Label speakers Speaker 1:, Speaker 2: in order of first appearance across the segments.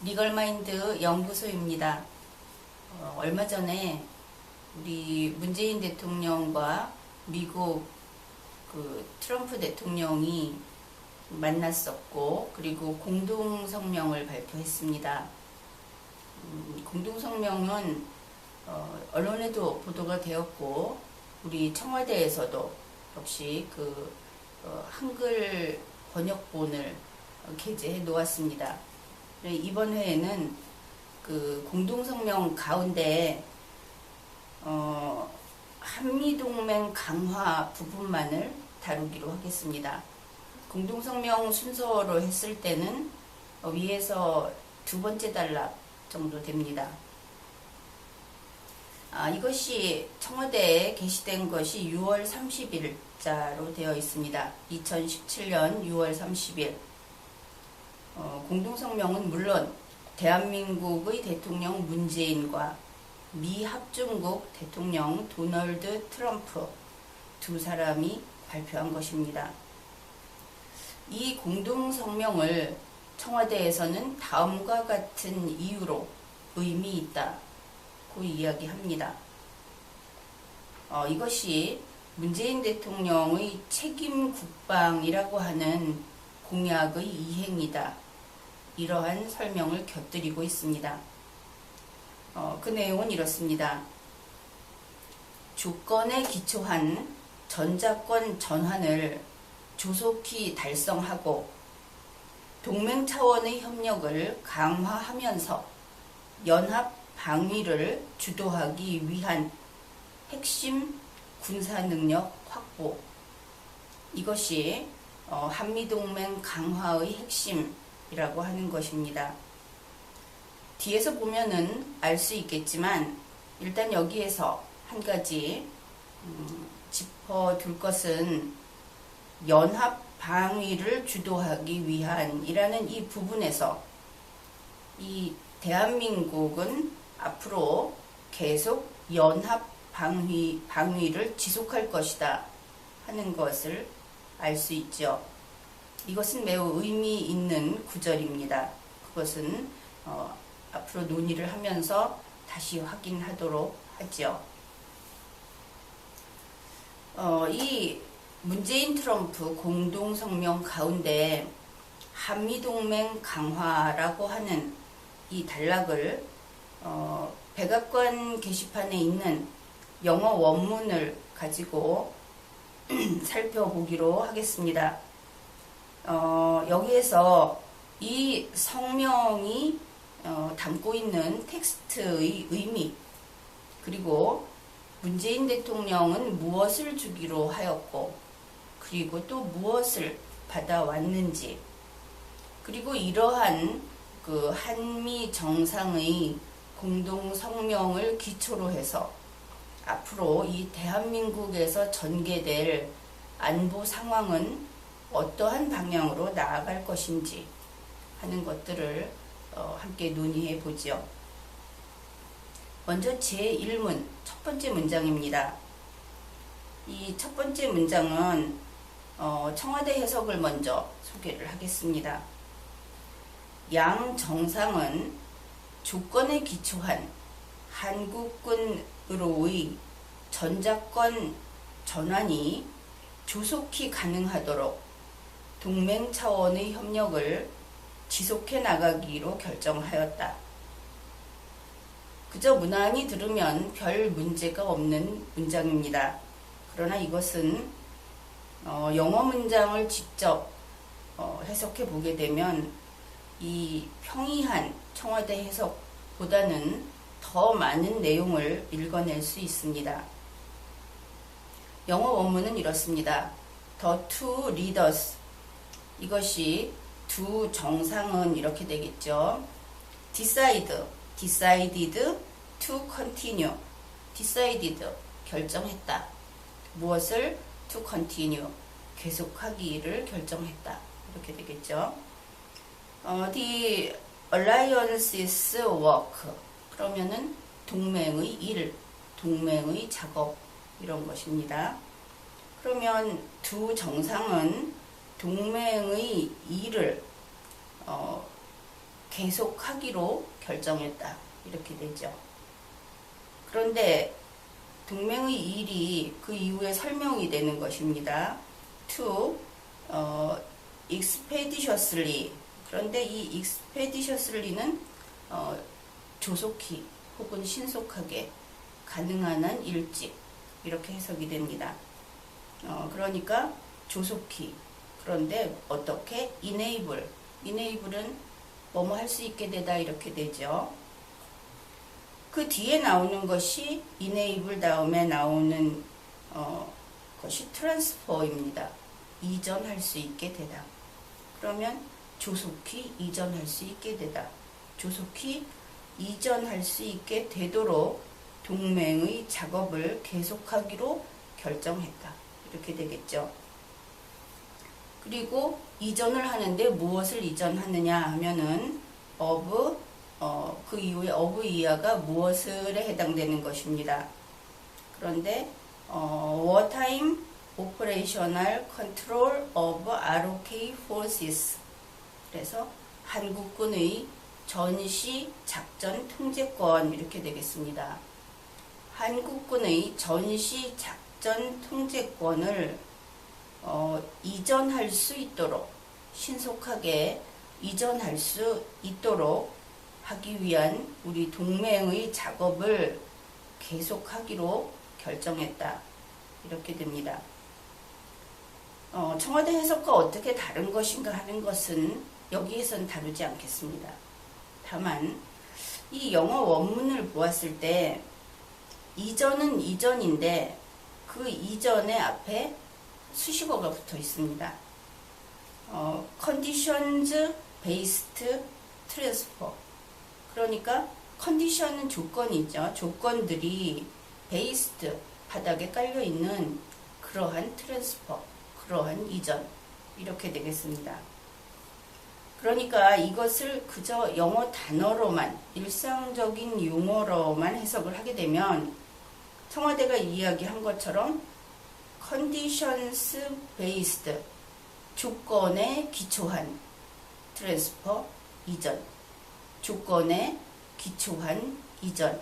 Speaker 1: 리걸마인드 연구소입니다. 얼마 전에 우리 문재인 대통령과 미국 트럼프 대통령이 만났었고, 그리고 공동성명을 발표했습니다. 공동성명은 언론에도 보도가 되었고, 우리 청와대에서도 역시 한글 번역본을 게재해 놓았습니다. 이번 회에는 공동성명 가운데 한미동맹 강화 부분만을 다루기로 하겠습니다. 공동성명 순서로 했을 때는 위에서 두 번째 단락 정도 됩니다. 이것이 청와대에 게시된 것이 6월 30일자로 되어 있습니다. 2017년 6월 30일. 공동성명은 물론 대한민국의 대통령 문재인과 미 합중국 대통령 도널드 트럼프 두 사람이 발표한 것입니다. 이 공동성명을 청와대에서는 다음과 같은 이유로 의미 있다고 이야기합니다. 이것이 문재인 대통령의 책임 국방이라고 하는 공약의 이행이다. 이러한 설명을 곁들이고 있습니다. 그 내용은 이렇습니다. 조건에 기초한 전자권 전환을 조속히 달성하고 동맹 차원의 협력을 강화하면서 연합 방위를 주도하기 위한 핵심 군사 능력 확보. 이것이 한미동맹 강화의 핵심이라고 하는 것입니다. 뒤에서 보면은 알 수 있겠지만 일단 여기에서 한 가지 짚어둘 것은 연합 방위를 주도하기 위한 이라는 이 부분에서 이 대한민국은 앞으로 계속 연합 방위를 지속할 것이다 하는 것을 알 수 있죠. 이것은 매우 의미 있는 구절입니다. 그것은 앞으로 논의를 하면서 다시 확인하도록 하죠. 이 문재인 트럼프 공동성명 가운데 한미동맹 강화라고 하는 이 단락을 백악관 게시판에 있는 영어 원문을 가지고 살펴보기로 하겠습니다. 여기에서 이 성명이 담고 있는 텍스트의 의미, 그리고 문재인 대통령은 무엇을 주기로 하였고, 그리고 또 무엇을 받아왔는지, 그리고 이러한 한미 정상의 공동 성명을 기초로 해서 앞으로 이 대한민국에서 전개될 안보 상황은 어떠한 방향으로 나아갈 것인지 하는 것들을 함께 논의해 보죠. 먼저 제1문 첫 번째 문장입니다. 이 첫 번째 문장은 청와대 해석을 먼저 소개를 하겠습니다. 양 정상은 조건에 기초한 한국군으로의 전자권 전환이 조속히 가능하도록 동맹 차원의 협력을 지속해 나가기로 결정하였다. 그저 무난히 들으면 별 문제가 없는 문장입니다. 그러나 이것은 영어 문장을 직접 해석해 보게 되면 이 평이한 청와대 해석보다는 더 많은 내용을 읽어낼 수 있습니다. 영어 원문은 이렇습니다. The two leaders, 이것이 두 정상은 이렇게 되겠죠. decided to continue, decided 결정했다. 무엇을? to continue, 계속하기를 결정했다. 이렇게 되겠죠. The alliance's work, 그러면은 동맹의 일, 동맹의 작업, 이런 것입니다. 그러면 두 정상은 동맹의 일을 계속하기로 결정했다. 이렇게 되죠. 그런데 동맹의 일이 그 이후에 설명이 되는 것입니다. to expeditiously. 그런데 이 expeditiously는 조속히 혹은 신속하게 가능한 한 일찍 이렇게 해석이 됩니다. 그러니까 조속히. 그런데 어떻게? enable은 뭐뭐 할 수 있게 되다 이렇게 되죠. 그 뒤에 나오는 것이 enable 다음에 나오는 것이 transfer입니다. 이전할 수 있게 되다. 그러면 조속히 이전할 수 있게 되다. 조속히 이전할 수 있게 되도록 동맹의 작업을 계속하기로 결정했다. 이렇게 되겠죠. 그리고 이전을 하는데 무엇을 이전하느냐 하면은 of 그 이후에 of 이하가 무엇을에 해당되는 것입니다. 그런데 wartime operational control of ROK forces. 그래서 한국군의 전시 작전 통제권 이렇게 되겠습니다. 한국군의 전시 작전 통제권을 이전할 수 있도록 신속하게 이전할 수 있도록 하기 위한 우리 동맹의 작업을 계속하기로 결정했다. 이렇게 됩니다. 청와대 해석과 어떻게 다른 것인가 하는 것은 여기에선 다루지 않겠습니다. 다만 이 영어 원문을 보았을 때 이전은 이전인데 그 이전의 앞에 수식어가 붙어 있습니다. conditions based transfer. 그러니까 컨디션은 조건이죠. 조건들이 based 바닥에 깔려 있는 그러한 트랜스퍼, 그러한 이전 이렇게 되겠습니다. 그러니까 이것을 그저 영어 단어로만 일상적인 용어로만 해석을 하게 되면 청와대가 이야기한 것처럼 conditions based 조건에 기초한 트랜스퍼 이전 조건에 기초한 이전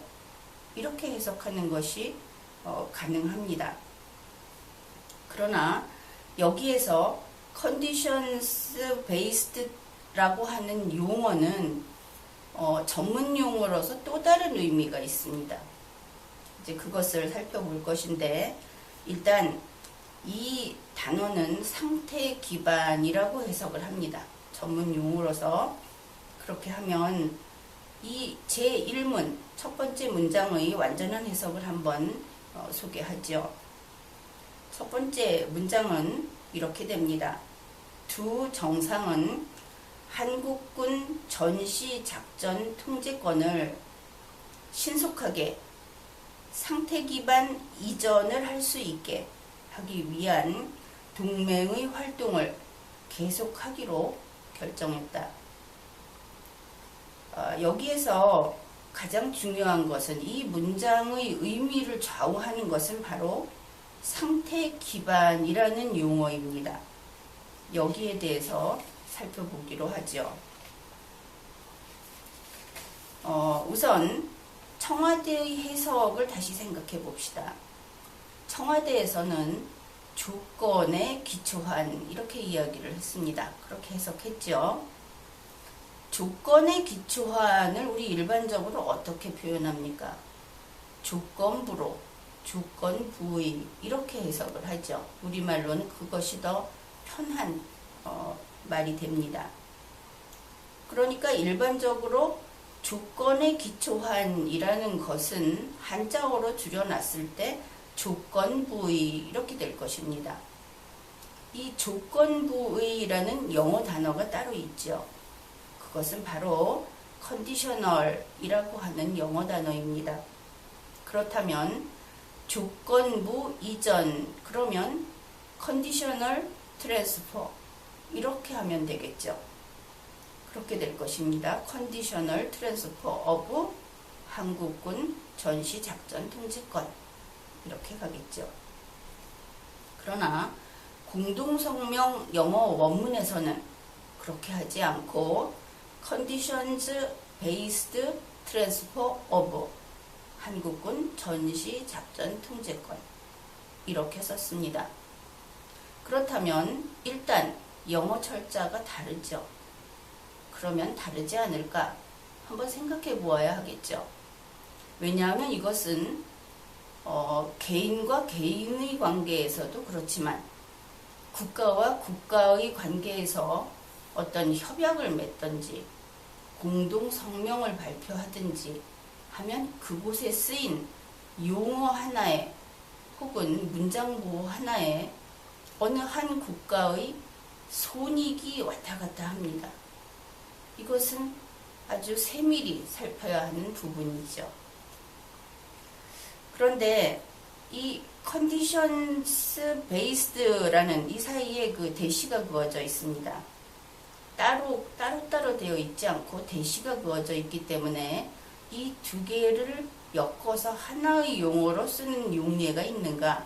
Speaker 1: 이렇게 해석하는 것이 가능합니다. 그러나 여기에서 conditions based라고 하는 용어는 전문 용어로서 또 다른 의미가 있습니다. 이제 그것을 살펴볼 것인데 일단 이 단어는 상태 기반이라고 해석을 합니다. 전문 용어로서 그렇게 하면 이 제1문 첫 번째 문장의 완전한 해석을 한번 소개하죠. 첫 번째 문장은 이렇게 됩니다. 두 정상은 한국군 전시작전 통제권을 신속하게 상태 기반 이전을 할 수 있게 하기 위한 동맹의 활동을 계속하기로 결정했다. 여기에서 가장 중요한 것은 이 문장의 의미를 좌우하는 것은 바로 상태 기반이라는 용어입니다. 여기에 대해서 살펴보기로 하죠. 우선 청와대의 해석을 다시 생각해 봅시다. 청와대에서는 조건에 기초한 이렇게 이야기를 했습니다. 그렇게 해석했죠. 조건에 기초한을 우리 일반적으로 어떻게 표현합니까? 조건부로, 조건부의 이렇게 해석을 하죠. 우리말로는 그것이 더 편한 말이 됩니다. 그러니까 일반적으로 조건에 기초한이라는 것은 한자어로 줄여놨을 때 조건부의 이렇게 될 것입니다. 이 조건부의라는 영어 단어가 따로 있죠. 그것은 바로 conditional이라고 하는 영어 단어입니다. 그렇다면 조건부 이전 그러면 conditional transfer 이렇게 하면 되겠죠. 그렇게 될 것입니다. conditional transfer of 한국군 전시작전 통제권 이렇게 가겠죠. 그러나 공동성명 영어 원문에서는 그렇게 하지 않고 Conditions Based Transfer of 한국군 전시 작전 통제권 이렇게 썼습니다. 그렇다면 일단 영어 철자가 다르죠. 그러면 다르지 않을까? 한번 생각해 보아야 하겠죠. 왜냐하면 이것은 개인과 개인의 관계에서도 그렇지만 국가와 국가의 관계에서 어떤 협약을 맺든지 공동 성명을 발표하든지 하면 그곳에 쓰인 용어 하나에 혹은 문장보 하나에 어느 한 국가의 손익이 왔다 갔다 합니다. 이것은 아주 세밀히 살펴야 하는 부분이죠. 그런데 이 conditions based라는 이 사이에 그 대시가 그어져 있습니다. 따로 되어 있지 않고 대시가 그어져 있기 때문에 이 두 개를 엮어서 하나의 용어로 쓰는 용례가 있는가?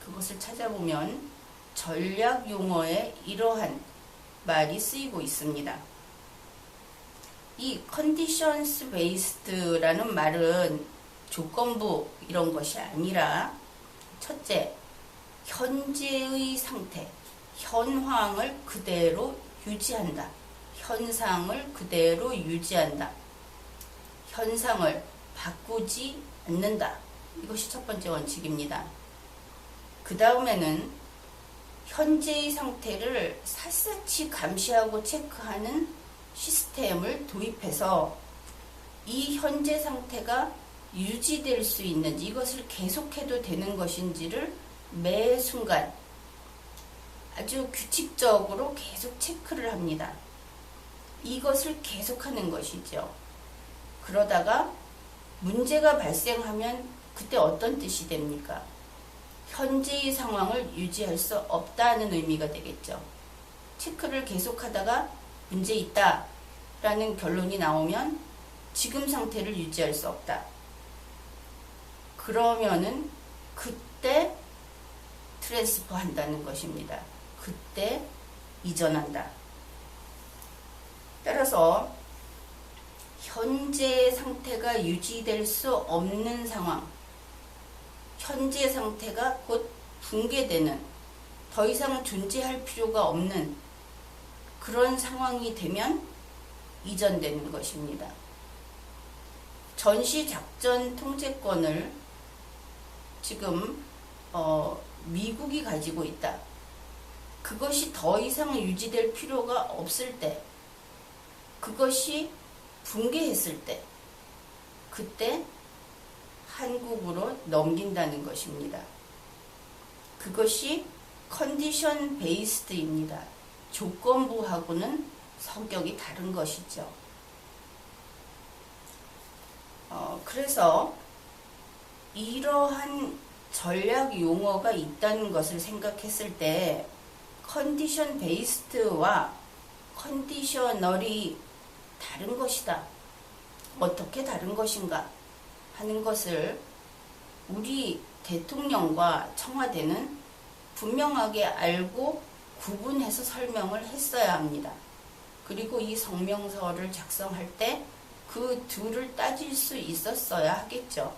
Speaker 1: 그것을 찾아보면 전략 용어에 이러한 말이 쓰이고 있습니다. 이 conditions based라는 말은 조건부 이런 것이 아니라 첫째, 현재의 상태, 현황을 그대로 유지한다. 현상을 그대로 유지한다. 현상을 바꾸지 않는다. 이것이 첫 번째 원칙입니다. 그 다음에는 현재의 상태를 샅샅이 감시하고 체크하는 시스템을 도입해서 이 현재 상태가 유지될 수 있는지 이것을 계속해도 되는 것인지를 매 순간 아주 규칙적으로 계속 체크를 합니다. 이것을 계속하는 것이죠. 그러다가 문제가 발생하면 그때 어떤 뜻이 됩니까? 현재의 상황을 유지할 수 없다는 의미가 되겠죠. 체크를 계속하다가 문제 있다 라는 결론이 나오면 지금 상태를 유지할 수 없다. 그러면은 그때 트랜스퍼 한다는 것입니다. 그때 이전한다. 따라서 현재 상태가 유지될 수 없는 상황, 현재 상태가 곧 붕괴되는, 더 이상 존재할 필요가 없는 그런 상황이 되면 이전되는 것입니다. 전시작전 통제권을 지금 미국이 가지고 있다. 그것이 더 이상 유지될 필요가 없을 때, 그것이 붕괴했을 때, 그때 한국으로 넘긴다는 것입니다. 그것이 컨디션 베이스드입니다. 조건부하고는 성격이 다른 것이죠. 그래서 이러한 전략 용어가 있다는 것을 생각했을 때 컨디션 베이스드와 컨디셔널이 다른 것이다. 어떻게 다른 것인가 하는 것을 우리 대통령과 청와대는 분명하게 알고 구분해서 설명을 했어야 합니다. 그리고 이 성명서를 작성할 때 그 둘을 따질 수 있었어야 하겠죠.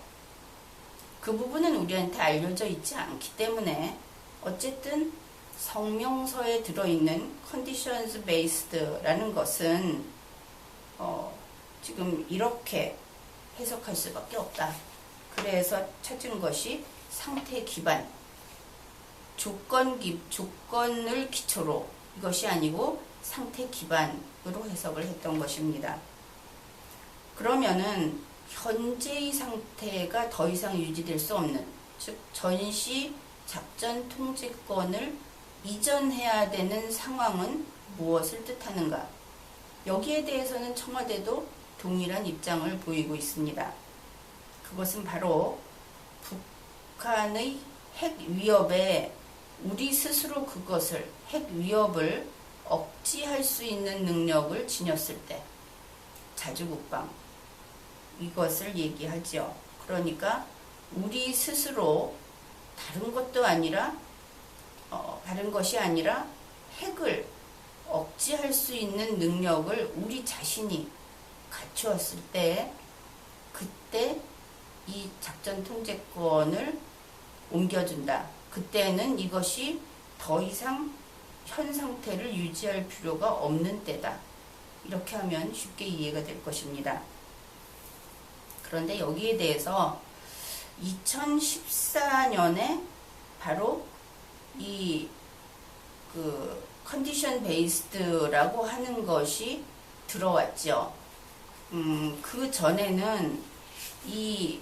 Speaker 1: 그 부분은 우리한테 알려져 있지 않기 때문에 어쨌든 성명서에 들어있는 conditions based라는 것은 지금 이렇게 해석할 수밖에 없다. 그래서 찾은 것이 상태 기반, 조건을 기초로, 이것이 아니고 상태 기반으로 해석을 했던 것입니다. 그러면은 현재의 상태가 더 이상 유지될 수 없는, 즉 전시 작전 통제권을 이전해야 되는 상황은 무엇을 뜻하는가? 여기에 대해서는 청와대도 동일한 입장을 보이고 있습니다. 그것은 바로 북한의 핵 위협에 우리 스스로 그것을, 핵 위협을 억제할 수 있는 능력을 지녔을 때, 자주국방, 이것을 얘기하죠. 그러니까 우리 스스로 다른 것이 아니라 핵을 억제할 수 있는 능력을 우리 자신이 갖추었을 때, 그때 이 작전 통제권을 옮겨준다. 그때는 이것이 더 이상 현 상태를 유지할 필요가 없는 때다. 이렇게 하면 쉽게 이해가 될 것입니다. 그런데 여기에 대해서 2014년에 바로 이 컨디션 베이스드라고 하는 것이 들어왔죠. 그 전에는 이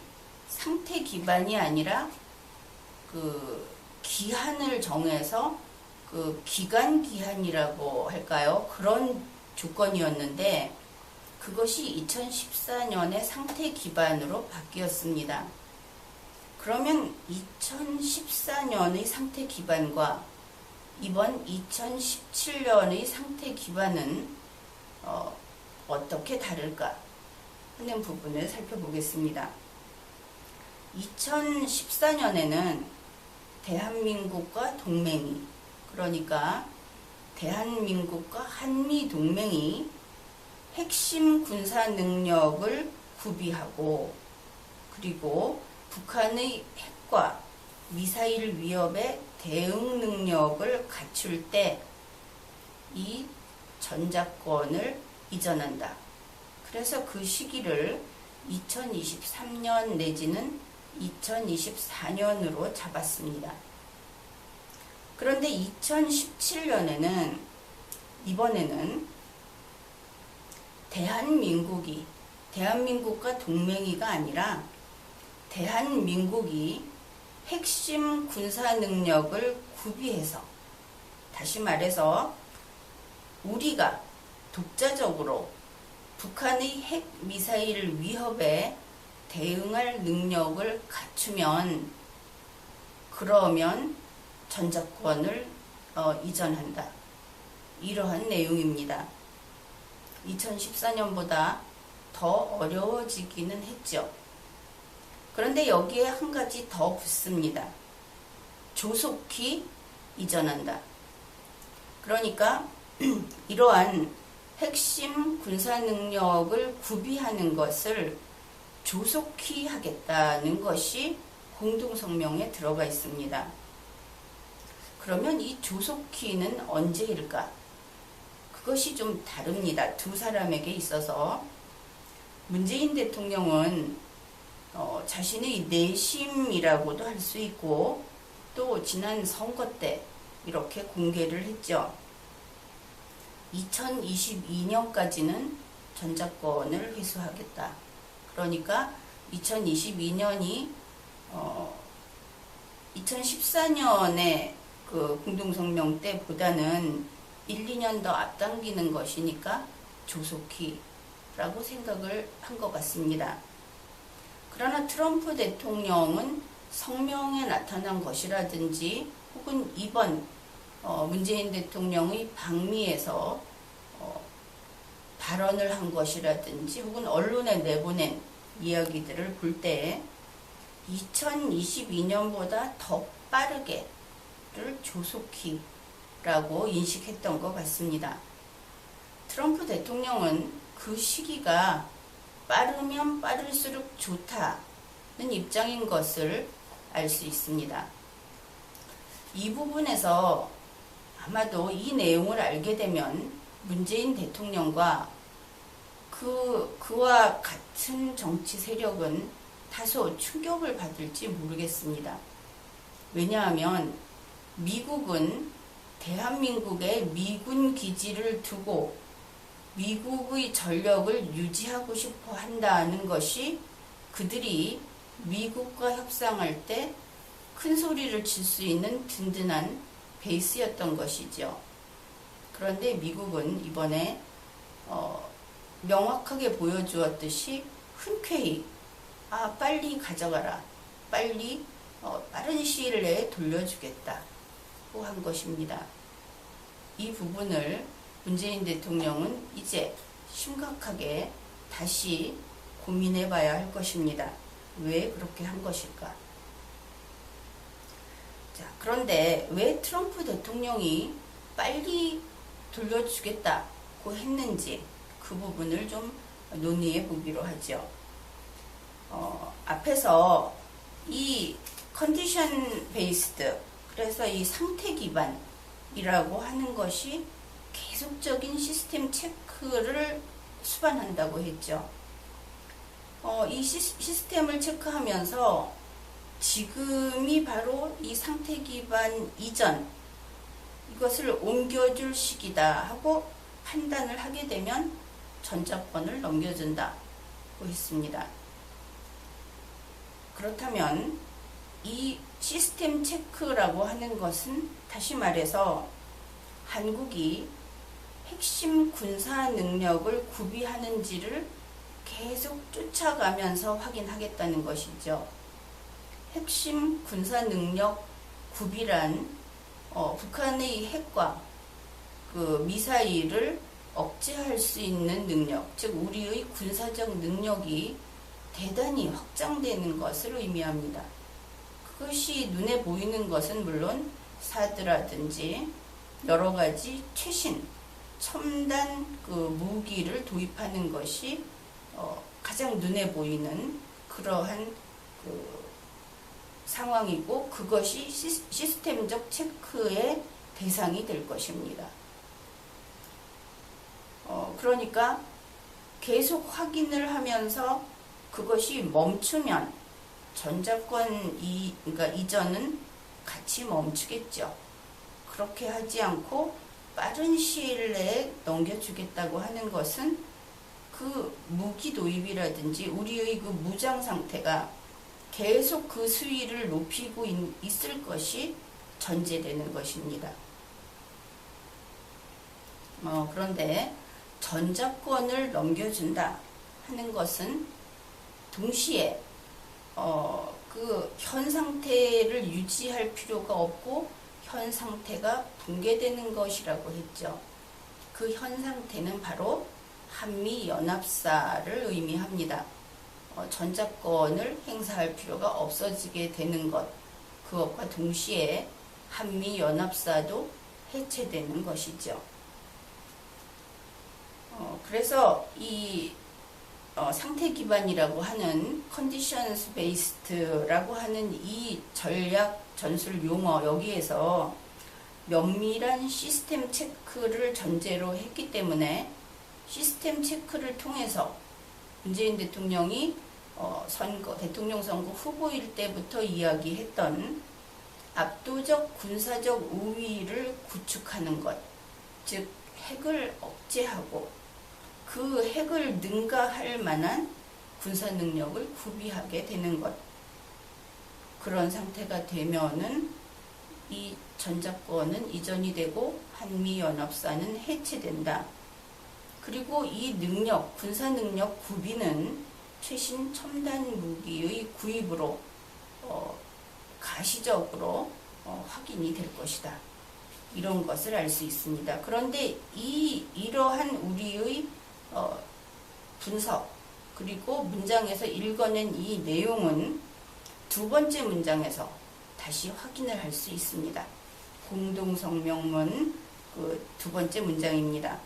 Speaker 1: 상태 기반이 아니라 기한을 정해서 기간 기한이라고 할까요? 그런 조건이었는데 그것이 2014년에 상태 기반으로 바뀌었습니다. 그러면 2014년의 상태 기반과 이번 2017년의 상태 기반은 어떻게 다를까 하는 부분을 살펴보겠습니다. 2014년에는 대한민국과 동맹이, 그러니까 대한민국과 한미동맹이 핵심 군사 능력을 구비하고, 그리고 북한의 핵과 미사일 위협에 대응 능력을 갖출 때 이 전자권을 이전한다. 그래서 그 시기를 2023년 내지는 2024년으로 잡았습니다. 그런데 2017년에는 이번에는 대한민국과 동맹이가 아니라 대한민국이 핵심 군사 능력을 구비해서, 다시 말해서 우리가 독자적으로 북한의 핵 미사일 위협에 대응할 능력을 갖추면, 그러면 전자권을 이전한다. 이러한 내용입니다. 2014년보다 더 어려워지기는 했죠. 그런데 여기에 한 가지 더 붙습니다. 조속히 이전한다. 그러니까 이러한 핵심 군사 능력을 구비하는 것을 조속히 하겠다는 것이 공동성명에 들어가 있습니다. 그러면 이 조속히는 언제일까? 그것이 좀 다릅니다. 두 사람에게 있어서. 문재인 대통령은 자신의 내심이라고도 할 수 있고, 또 지난 선거 때 이렇게 공개를 했죠. 2022년까지는 전자권을 회수하겠다. 그러니까 2022년이 2014년에 그 공동성명 때보다는 1, 2년 더 앞당기는 것이니까 조속히 라고 생각을 한 것 같습니다. 그러나 트럼프 대통령은 성명에 나타난 것이라든지 혹은 이번 문재인 대통령의 방미에서 발언을 한 것이라든지 혹은 언론에 내보낸 이야기들을 볼 때 2022년보다 더 빠르게를 조속히 라고 인식했던 것 같습니다. 트럼프 대통령은 그 시기가 빠르면 빠를수록 좋다는 입장인 것을 알 수 있습니다. 이 부분에서 아마도 이 내용을 알게 되면 문재인 대통령과 그와 같은 정치 세력은 다소 충격을 받을지 모르겠습니다. 왜냐하면 미국은 대한민국에 미군 기지를 두고 미국의 전력을 유지하고 싶어 한다는 것이 그들이 미국과 협상할 때 큰 소리를 칠 수 있는 든든한 베이스였던 것이죠. 그런데 미국은 이번에 명확하게 보여주었듯이 흔쾌히 빨리 가져가라, 빨리 빠른 시일 내에 돌려주겠다고 한 것입니다. 이 부분을 문재인 대통령은 이제 심각하게 다시 고민해 봐야 할 것입니다. 왜 그렇게 한 것일까? 자, 그런데 왜 트럼프 대통령이 빨리 돌려주겠다고 했는지 그 부분을 좀 논의해 보기로 하죠. 앞에서 이 컨디션 베이스드, 그래서 이 상태 기반이라고 하는 것이 계속적인 시스템 체크를 수반한다고 했죠. 이 시스템을 체크하면서 지금이 바로 이 상태 기반 이전, 이것을 옮겨줄 시기다 하고 판단을 하게 되면 전자권을 넘겨준다고 했습니다. 그렇다면 이 시스템 체크라고 하는 것은 다시 말해서 한국이 핵심 군사 능력을 구비하는지를 계속 쫓아가면서 확인하겠다는 것이죠. 핵심 군사 능력 구비란 북한의 핵과 그 미사일을 억제할 수 있는 능력, 즉 우리의 군사적 능력이 대단히 확장되는 것을 의미합니다. 그것이 눈에 보이는 것은 물론 사드라든지 여러 가지 최신 첨단 그 무기를 도입하는 것이 가장 눈에 보이는 그러한 그 상황이고, 그것이 시스템적 체크의 대상이 될 것입니다. 그러니까 계속 확인을 하면서 그것이 멈추면 전자권 그러니까 이전은 같이 멈추겠죠. 그렇게 하지 않고 빠른 시일 내에 넘겨주겠다고 하는 것은 그 무기 도입이라든지 우리의 그 무장 상태가 계속 그 수위를 높이고 있을 것이 전제되는 것입니다. 그런데 전자권을 넘겨준다 하는 것은 동시에 그 현 상태를 유지할 필요가 없고 현 상태가 붕괴되는 것이라고 했죠. 그 현 상태는 바로 한미연합사를 의미합니다. 전자권을 행사할 필요가 없어지게 되는 것, 그것과 동시에 한미연합사도 해체되는 것이죠. 그래서 이 상태 기반이라고 하는 컨디션스 베이스드라고 하는 이 전략 전술 용어, 여기에서 면밀한 시스템 체크를 전제로 했기 때문에 시스템 체크를 통해서 문재인 대통령이 대통령 선거 후보일 때부터 이야기했던 압도적 군사적 우위를 구축하는 것, 즉 핵을 억제하고 그 핵을 능가할 만한 군사 능력을 구비하게 되는 것, 그런 상태가 되면은 이 전자권은 이전이 되고 한미연합사는 해체된다. 그리고 이 능력, 군사 능력 구비는 최신 첨단 무기의 구입으로 가시적으로 확인이 될 것이다. 이런 것을 알 수 있습니다. 그런데 이러한 우리의 분석, 그리고 문장에서 읽어낸 이 내용은 두 번째 문장에서 다시 확인을 할 수 있습니다. 공동성명문 그 두 번째 문장입니다.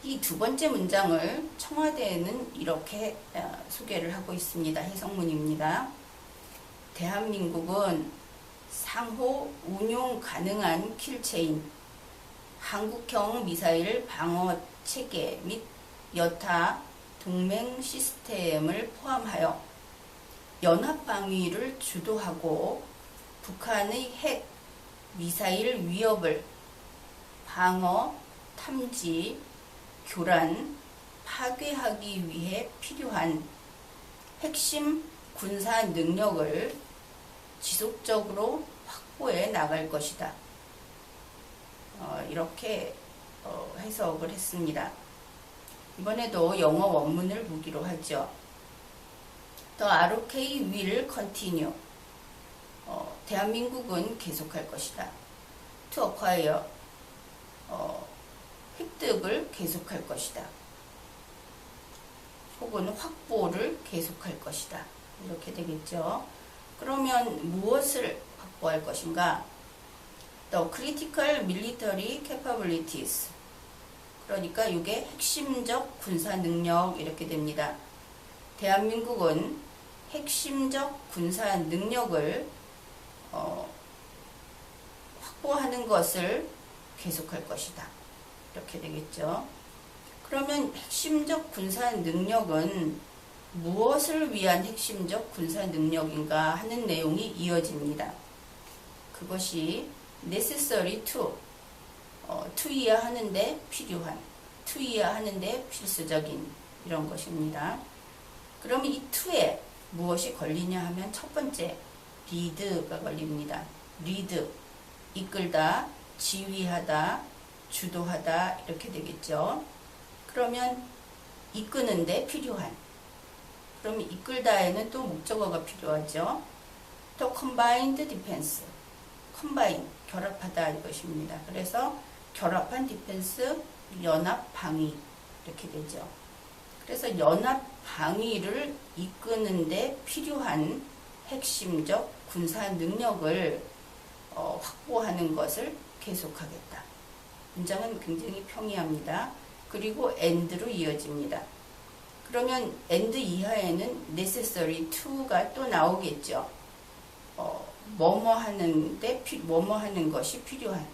Speaker 1: 이 두 번째 문장을 청와대에는 이렇게 소개를 하고 있습니다. 해석문입니다. 대한민국은 상호 운용 가능한 킬체인, 한국형 미사일 방어 체계 및 여타 동맹 시스템을 포함하여 연합 방위를 주도하고 북한의 핵, 미사일 위협을 방어, 탐지, 교란, 파괴하기 위해 필요한 핵심 군사 능력을 지속적으로 확보해 나갈 것이다. 이렇게 해석을 했습니다. 이번에도 영어 원문을 보기로 하죠. The ROK will continue. 대한민국은 계속할 것이다. To acquire. 획득을 계속할 것이다. 혹은 확보를 계속할 것이다. 이렇게 되겠죠. 그러면 무엇을 확보할 것인가? The critical military capabilities. 그러니까 이게 핵심적 군사 능력 이렇게 됩니다. 대한민국은 핵심적 군사 능력을 확보하는 것을 계속할 것이다. 이렇게 되겠죠. 그러면 핵심적 군사 능력은 무엇을 위한 핵심적 군사 능력인가 하는 내용이 이어집니다. 그것이 necessary to, to이야 하는데 필요한, to이야 하는데 필수적인 이런 것입니다. 그러면 이 to에 무엇이 걸리냐 하면 첫 번째 lead가 걸립니다. lead, 이끌다, 지휘하다, 주도하다 이렇게 되겠죠. 그러면 이끄는데 필요한, 그러면 이끌다에는 또 목적어가 필요하죠. 또 combined defense, combine, 결합하다 이것입니다. 그래서 결합한 디펜스, 연합 방위 이렇게 되죠. 그래서 연합 방위를 이끄는데 필요한 핵심적 군사 능력을 확보하는 것을 계속하겠다. 문장은 굉장히 평이합니다. 그리고 and로 이어집니다. 그러면 and 이하에는 necessary to가 또 나오겠죠. 뭐뭐 하는데 뭐뭐 하는 것이 필요한.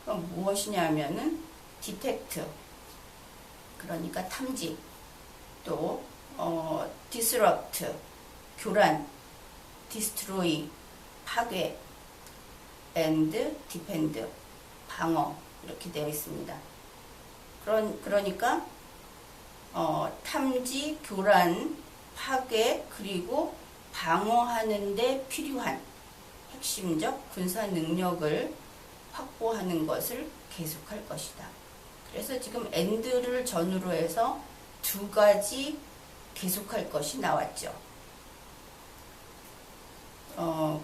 Speaker 1: 그럼 무엇이냐 하면은 detect, 그러니까 탐지, 또 disrupt, 교란, destroy, 파괴, and defend, 방어 이렇게 되어 있습니다. 그러니까 탐지, 교란, 파괴 그리고 방어하는 데 필요한 핵심적 군사 능력을 확보하는 것을 계속할 것이다. 그래서 지금 and를 전후로 해서 두 가지 계속할 것이 나왔죠.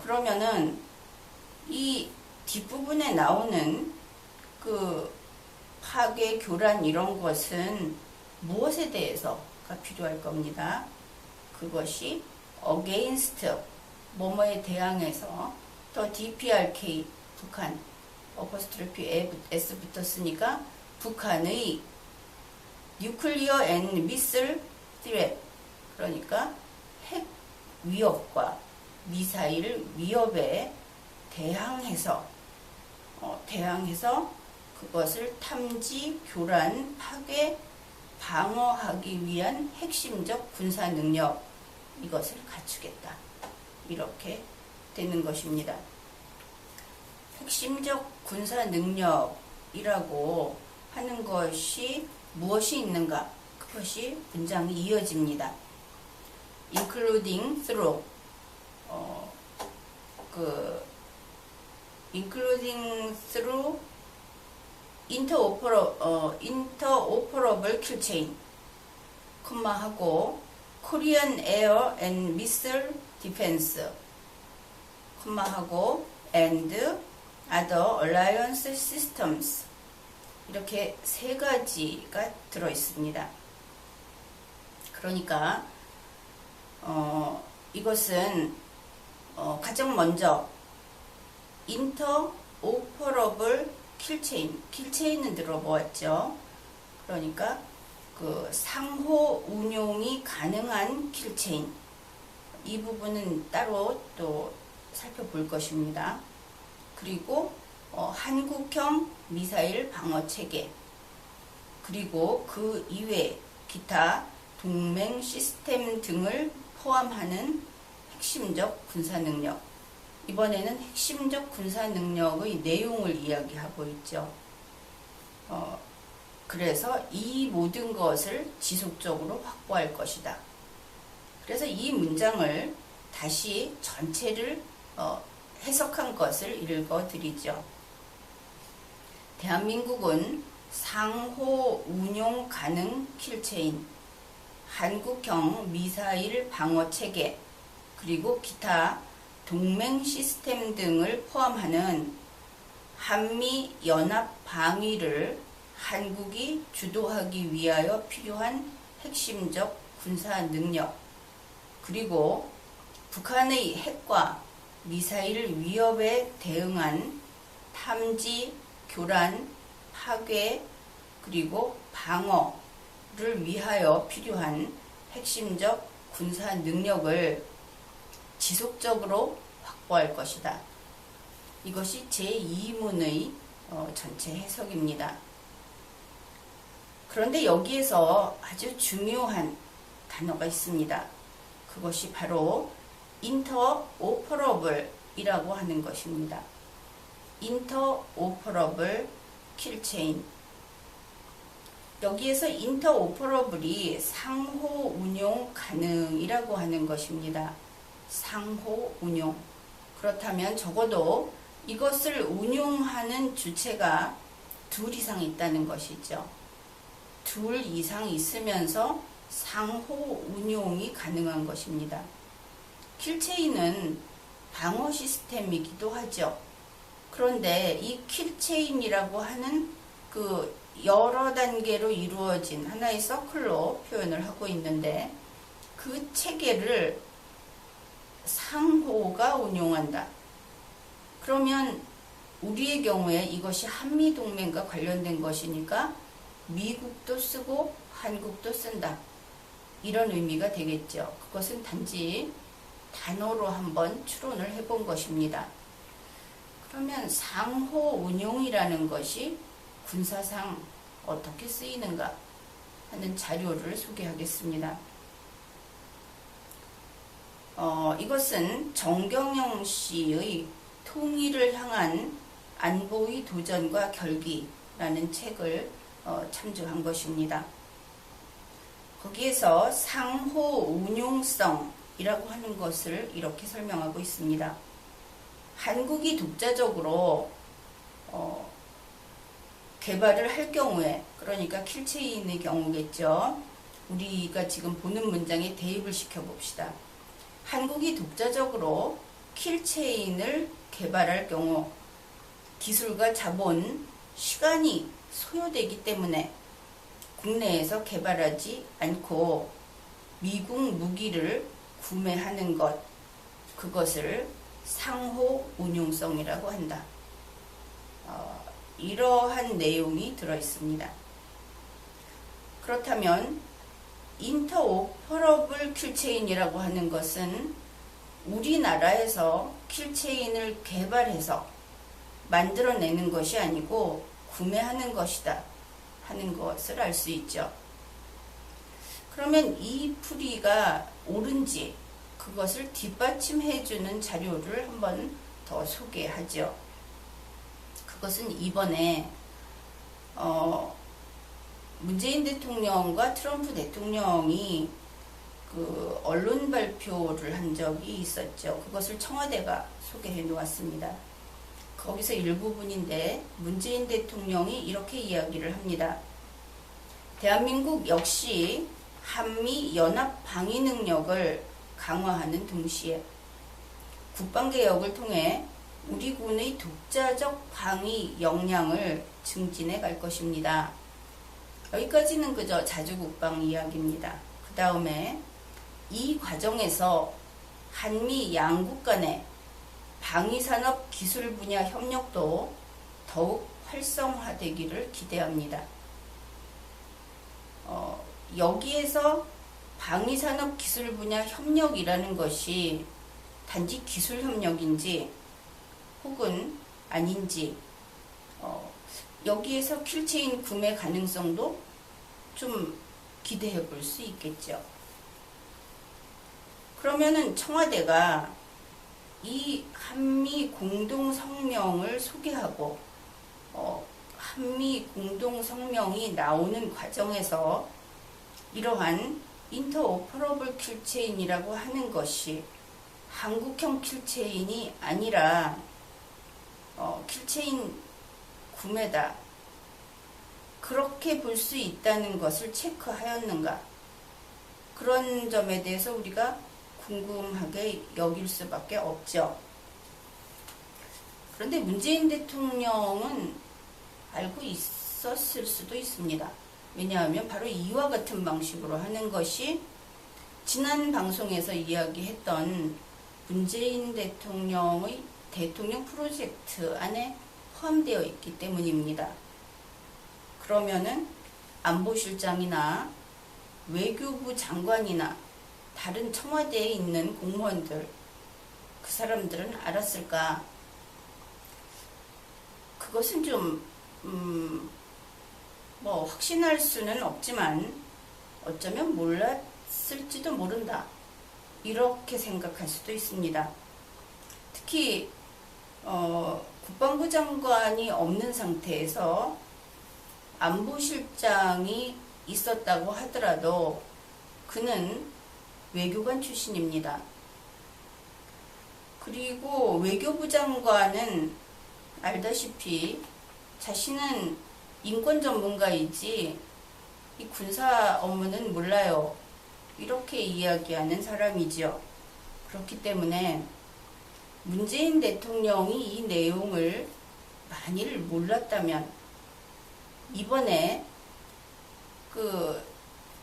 Speaker 1: 그러면은 이 뒷부분에 나오는 그 파괴, 교란 이런 것은 무엇에 대해서가 필요할 겁니다. 그것이 against, 뭐뭐에 대항해서, 더 DPRK, 북한, 어퍼스트로피 S 붙었으니까 북한의 nuclear and missile threat, 그러니까 핵 위협과 미사일 위협에 대항해서 그것을 탐지, 교란, 파괴, 방어하기 위한 핵심적 군사 능력, 이것을 갖추겠다. 이렇게 되는 것입니다. 핵심적 군사 능력이라고 하는 것이 무엇이 있는가? 그것이 문장이 이어집니다. including through, including through interoperable kill chain, 콤마하고 Korean Air and Missile Defense, 콤마하고 and other alliance systems, 이렇게 세 가지가 들어 있습니다. 그러니까 이것은 가장 먼저 interoperable 킬체인은 들어보았죠. 그러니까 그 상호 운용이 가능한 킬체인, 이 부분은 따로 또 살펴볼 것입니다. 그리고 한국형 미사일 방어 체계, 그리고 그 이외 기타 동맹 시스템 등을 포함하는 핵심적 군사 능력, 이번에는 핵심적 군사 능력의 내용을 이야기하고 있죠. 그래서 이 모든 것을 지속적으로 확보할 것이다. 그래서 이 문장을 다시 전체를 해석한 것을 읽어드리죠. 대한민국은 상호 운용 가능 킬체인, 한국형 미사일 방어 체계, 그리고 기타 동맹 시스템 등을 포함하는 한미 연합 방위를 한국이 주도하기 위하여 필요한 핵심적 군사 능력, 그리고 북한의 핵과 미사일 위협에 대응한 탐지, 교란, 파괴, 그리고 방어를 위하여 필요한 핵심적 군사 능력을 지속적으로 확보할 것이다. 이것이 제2문의 전체 해석입니다. 그런데 여기에서 아주 중요한 단어가 있습니다. 그것이 바로 인터오퍼러블이라고 하는 것입니다. 인터오퍼러블 킬체인. 여기에서 인터오퍼러블이 상호 운용 가능이라고 하는 것입니다. 상호 운용. 그렇다면 적어도 이것을 운용하는 주체가 둘 이상 있다는 것이죠. 둘 이상 있으면서 상호 운용이 가능한 것입니다. 킬체인은 방어 시스템이기도 하죠. 그런데 이 킬체인이라고 하는 그 여러 단계로 이루어진 하나의 서클로 표현을 하고 있는데 그 체계를 상호가 운용한다. 그러면 우리의 경우에 이것이 한미동맹과 관련된 것이니까 미국도 쓰고 한국도 쓴다. 이런 의미가 되겠죠. 그것은 단지 단어로 한번 추론을 해본 것입니다. 그러면 상호 운용이라는 것이 군사상 어떻게 쓰이는가 하는 자료를 소개하겠습니다. 이것은 정경영 씨의 통일을 향한 안보의 도전과 결기라는 책을 참조한 것입니다. 거기에서 상호 운용성이라고 하는 것을 이렇게 설명하고 있습니다. 한국이 독자적으로 개발을 할 경우에, 그러니까 킬체인의 경우겠죠. 우리가 지금 보는 문장에 대입을 시켜봅시다. 한국이 독자적으로 킬체인을 개발할 경우 기술과 자본, 시간이 소요되기 때문에 국내에서 개발하지 않고 미국 무기를 구매하는 것, 그것을 상호 운용성이라고 한다. 이러한 내용이 들어있습니다. 그렇다면 인터오퍼러블 킬체인이라고 하는 것은 우리나라에서 킬체인을 개발해서 만들어내는 것이 아니고 구매하는 것이다 하는 것을 알 수 있죠. 그러면 이 풀이가 옳은지 그것을 뒷받침해주는 자료를 한번 더 소개하죠. 그것은 이번에 문재인 대통령과 트럼프 대통령이 그 언론 발표를 한 적이 있었죠. 그것을 청와대가 소개해 놓았습니다. 거기서 일부분인데 문재인 대통령이 이렇게 이야기를 합니다. 대한민국 역시 한미 연합 방위 능력을 강화하는 동시에 국방개혁을 통해 우리 군의 독자적 방위 역량을 증진해 갈 것입니다. 여기까지는 그저 자주국방 이야기입니다. 그 다음에 이 과정에서 한미 양국 간의 방위산업 기술 분야 협력도 더욱 활성화되기를 기대합니다. 여기에서 방위산업 기술 분야 협력이라는 것이 단지 기술 협력인지 혹은 아닌지 여기에서 킬체인 구매 가능성도 좀 기대해 볼 수 있겠죠. 그러면은 청와대가 이 한미 공동성명을 소개하고 한미 공동성명이 나오는 과정에서 이러한 인터오퍼러블 킬체인이라고 하는 것이 한국형 킬체인이 아니라 킬체인 구매다, 그렇게 볼 수 있다는 것을 체크하였는가, 그런 점에 대해서 우리가 궁금하게 여길 수밖에 없죠. 그런데 문재인 대통령은 알고 있었을 수도 있습니다. 왜냐하면 바로 이와 같은 방식으로 하는 것이 지난 방송에서 이야기했던 문재인 대통령의 대통령 프로젝트 안에 포함되어 있기 때문입니다. 그러면은 안보실장이나 외교부 장관이나 다른 청와대에 있는 공무원들, 그 사람들은 알았을까? 그것은 좀 뭐 확신할 수는 없지만 어쩌면 몰랐을지도 모른다, 이렇게 생각할 수도 있습니다. 특히 국방부 장관이 없는 상태에서 안보실장이 있었다고 하더라도 그는 외교관 출신입니다. 그리고 외교부 장관은 알다시피 자신은 인권 전문가이지 이 군사 업무는 몰라요, 이렇게 이야기하는 사람이죠. 그렇기 때문에 문재인 대통령이 이 내용을 만일 몰랐다면 이번에 그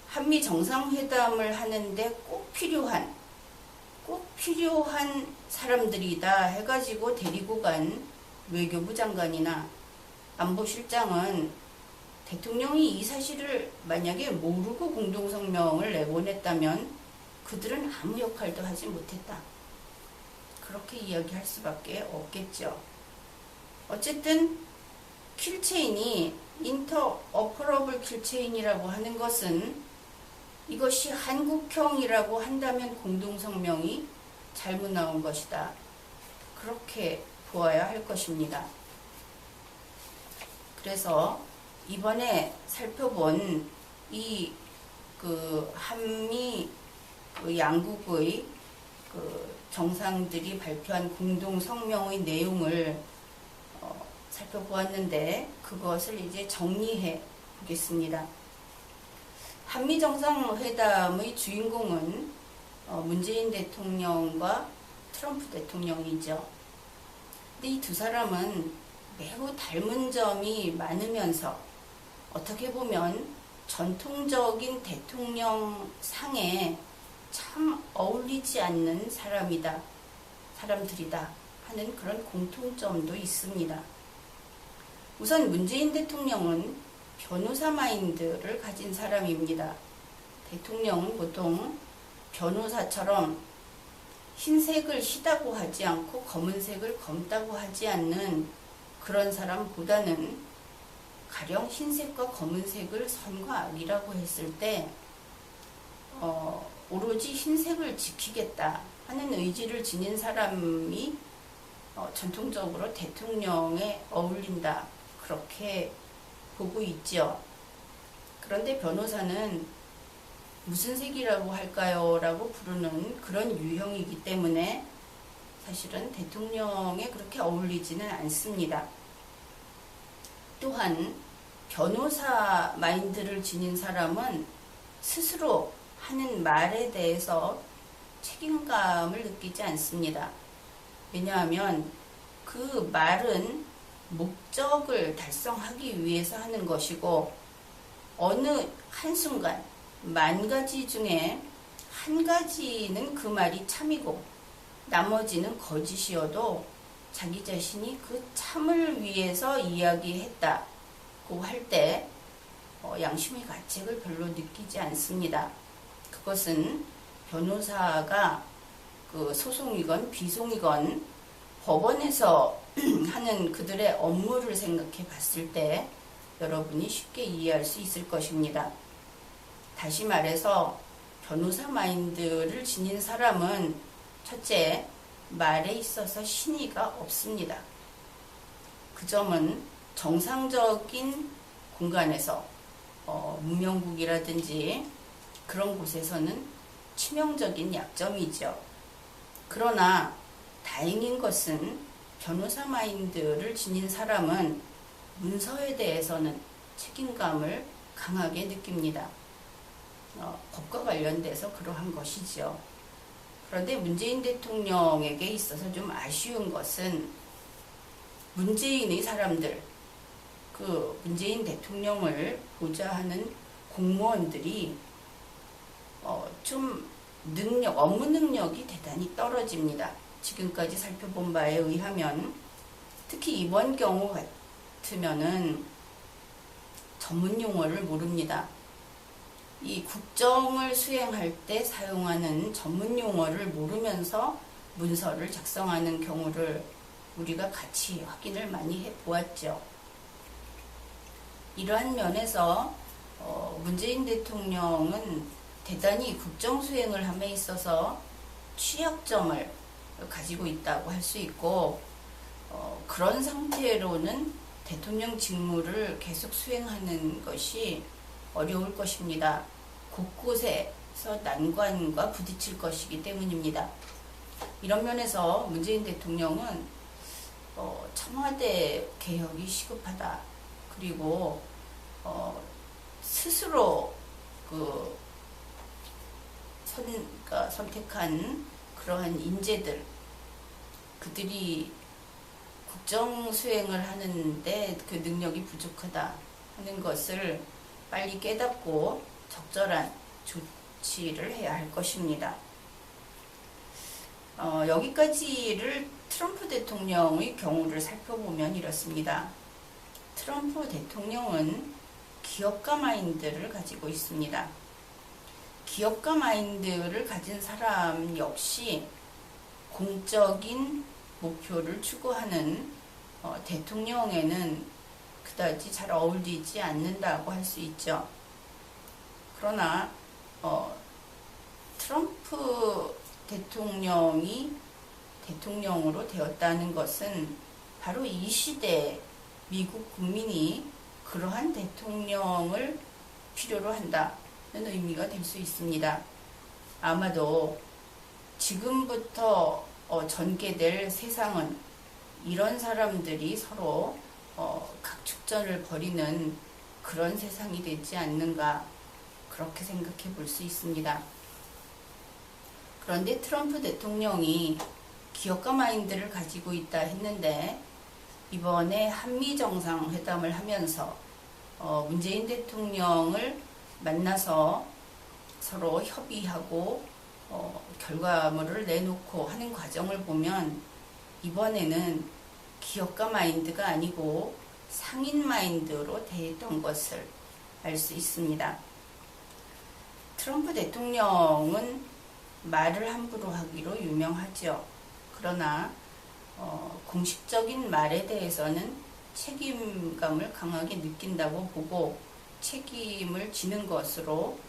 Speaker 1: 한미 정상회담을 하는데 꼭 필요한 사람들이다 해가지고 데리고 간 외교부 장관이나 안보실장은 대통령이 이 사실을 만약에 모르고 공동성명을 내보냈다면 그들은 아무 역할도 하지 못했다, 그렇게 이야기할 수밖에 없겠죠. 어쨌든 킬체인이 인터오퍼러블 킬체인이라고 하는 것은 이것이 한국형이라고 한다면 공동성명이 잘못 나온 것이다, 그렇게 보아야 할 것입니다. 그래서 이번에 살펴본 이 한미 양국의 정상들이 발표한 공동성명의 내용을 살펴보았는데 그것을 이제 정리해 보겠습니다. 한미 정상회담의 주인공은 문재인 대통령과 트럼프 대통령이죠. 근데 이 두 사람은 매우 닮은 점이 많으면서 어떻게 보면 전통적인 대통령상에 참 어울리지 않는 사람들이다 하는 그런 공통점도 있습니다. 우선 문재인 대통령은 변호사 마인드를 가진 사람입니다. 대통령은 보통 변호사처럼 흰색을 희다고 하지 않고 검은색을 검다고 하지 않는 그런 사람보다는 가령 흰색과 검은색을 선과 악이라고 했을 때 오로지 흰색을 지키겠다 하는 의지를 지닌 사람이 전통적으로 대통령에 어울린다, 그렇게 보고 있죠. 그런데 변호사는 무슨 색이라고 할까요? 라고 부르는 그런 유형이기 때문에 사실은 대통령에 그렇게 어울리지는 않습니다. 또한 변호사 마인드를 지닌 사람은 스스로 하는 말에 대해서 책임감을 느끼지 않습니다. 왜냐하면 그 말은 목적을 달성하기 위해서 하는 것이고 어느 한순간 만 가지 중에 한 가지는 그 말이 참이고 나머지는 거짓이어도 자기 자신이 그 참을 위해서 이야기했다고 할 때 양심의 가책을 별로 느끼지 않습니다. 그것은 변호사가 소송이건 비송이건 법원에서 하는 그들의 업무를 생각해 봤을 때 여러분이 쉽게 이해할 수 있을 것입니다. 다시 말해서 변호사 마인드를 지닌 사람은 첫째, 말에 있어서 신의가 없습니다. 그 점은 정상적인 공간에서 문명국이라든지 그런 곳에서는 치명적인 약점이죠. 그러나 다행인 것은 변호사 마인드를 지닌 사람은 문서에 대해서는 책임감을 강하게 느낍니다. 법과 관련돼서 그러한 것이죠. 그런데 문재인 대통령에게 있어서 좀 아쉬운 것은 문재인의 사람들, 그 문재인 대통령을 보좌하는 공무원들이 좀 업무 능력이 대단히 떨어집니다. 지금까지 살펴본 바에 의하면 특히 이번 경우 같으면은 전문 용어를 모릅니다. 이 국정을 수행할 때 사용하는 전문 용어를 모르면서 문서를 작성하는 경우를 우리가 같이 확인을 많이 해 보았죠. 이러한 면에서 문재인 대통령은 대단히 국정 수행을 함에 있어서 취약점을 가지고 있다고 할 수 있고, 그런 상태로는 대통령 직무를 계속 수행하는 것이 어려울 것입니다. 곳곳에서 난관과 부딪힐 것이기 때문입니다. 이런 면에서 문재인 대통령은 청와대 개혁이 시급하다. 그리고 스스로 그러니까 선택한 그러한 인재들, 그들이 국정 수행을 하는데 그 능력이 부족하다 하는 것을 빨리 깨닫고 적절한 조치를 해야 할 것입니다. 여기까지를 트럼프 대통령의 경우를 살펴보면 이렇습니다. 트럼프 대통령은 기업가 마인드를 가지고 있습니다. 기업가 마인드를 가진 사람 역시 공적인 목표를 추구하는 대통령에는 그다지 잘 어울리지 않는다고 할 수 있죠. 그러나 트럼프 대통령이 대통령으로 되었다는 것은 바로 이 시대 미국 국민이 그러한 대통령을 필요로 한다는 의미가 될 수 있습니다. 아마도 지금부터 전개될 세상은 이런 사람들이 서로 각축전을 벌이는 그런 세상이 되지 않는가, 그렇게 생각해 볼 수 있습니다. 그런데 트럼프 대통령이 기업가 마인드를 가지고 있다 했는데, 이번에 한미 정상회담을 하면서 문재인 대통령을 만나서 서로 협의하고 결과물을 내놓고 하는 과정을 보면 이번에는 기업가 마인드가 아니고 상인 마인드로 대했던 것을 알 수 있습니다. 트럼프 대통령은 말을 함부로 하기로 유명하죠. 그러나 공식적인 말에 대해서는 책임감을 강하게 느낀다고 보고 책임을 지는 것으로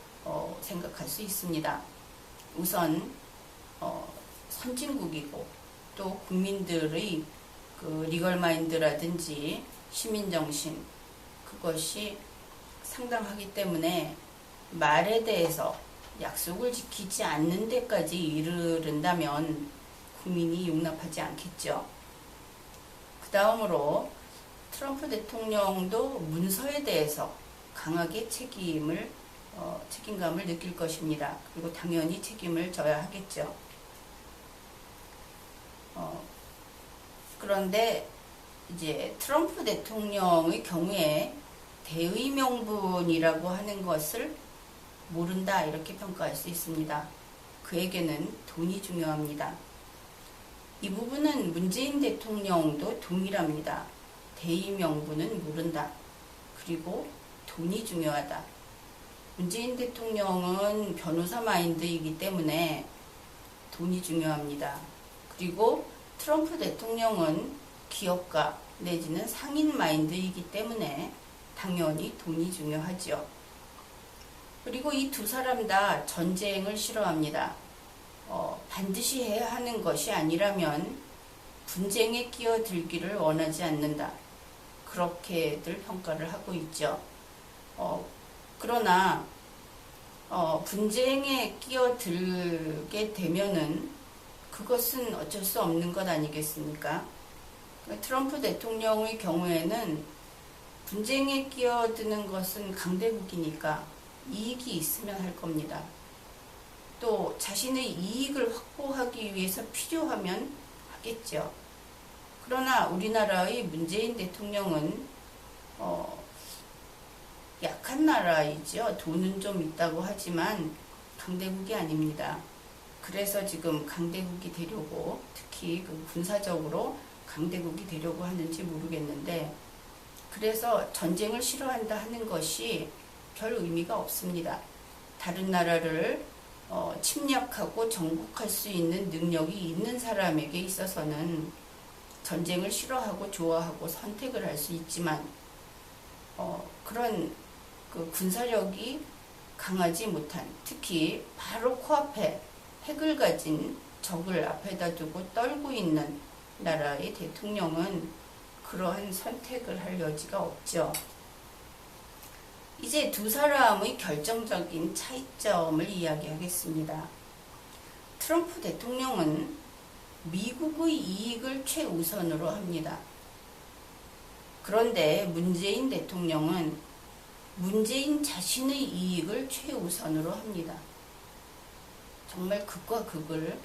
Speaker 1: 생각할 수 있습니다. 우선 선진국이고 또 국민들의 그 리걸 마인드라든지 시민정신, 그것이 상당하기 때문에 말에 대해서 약속을 지키지 않는 데까지 이르른다면 국민이 용납하지 않겠죠. 그 다음으로 트럼프 대통령도 문서에 대해서 강하게 책임감을 느낄 것입니다. 그리고 당연히 책임을 져야 하겠죠. 그런데 이제 트럼프 대통령의 경우에 대의 명분이라고 하는 것을 모른다, 이렇게 평가할 수 있습니다. 그에게는 돈이 중요합니다. 이 부분은 문재인 대통령도 동일합니다. 대의 명분은 모른다. 그리고 돈이 중요하다. 문재인 대통령은 변호사 마인드이기 때문에 돈이 중요합니다. 그리고 트럼프 대통령은 기업가 내지는 상인 마인드이기 때문에 당연히 돈이 중요하죠. 그리고 이 두 사람 다 전쟁을 싫어합니다. 반드시 해야 하는 것이 아니라면 분쟁에 끼어들기를 원하지 않는다. 그렇게들 평가를 하고 있죠. 그러나 분쟁에 끼어들게 되면은 그것은 어쩔 수 없는 것 아니겠습니까? 트럼프 대통령의 경우에는 분쟁에 끼어드는 것은 강대국이니까 이익이 있으면 할 겁니다. 또 자신의 이익을 확보하기 위해서 필요하면 하겠죠. 그러나 우리나라의 문재인 대통령은 약한 나라이죠. 돈은 좀 있다고 하지만 강대국이 아닙니다. 그래서 지금 강대국이 되려고, 특히 그 군사적으로 강대국이 되려고 하는지 모르겠는데, 그래서 전쟁을 싫어한다 하는 것이 별 의미가 없습니다. 다른 나라를 침략하고 정복할 수 있는 능력이 있는 사람에게 있어서는 전쟁을 싫어하고 좋아하고 선택을 할 수 있지만, 그런 그 군사력이 강하지 못한, 특히 바로 코앞에 핵을 가진 적을 앞에다 두고 떨고 있는 나라의 대통령은 그러한 선택을 할 여지가 없죠. 이제 두 사람의 결정적인 차이점을 이야기하겠습니다. 트럼프 대통령은 미국의 이익을 최우선으로 합니다. 그런데 문재인 대통령은 문재인 자신의 이익을 최우선으로 합니다. 정말 극과 극을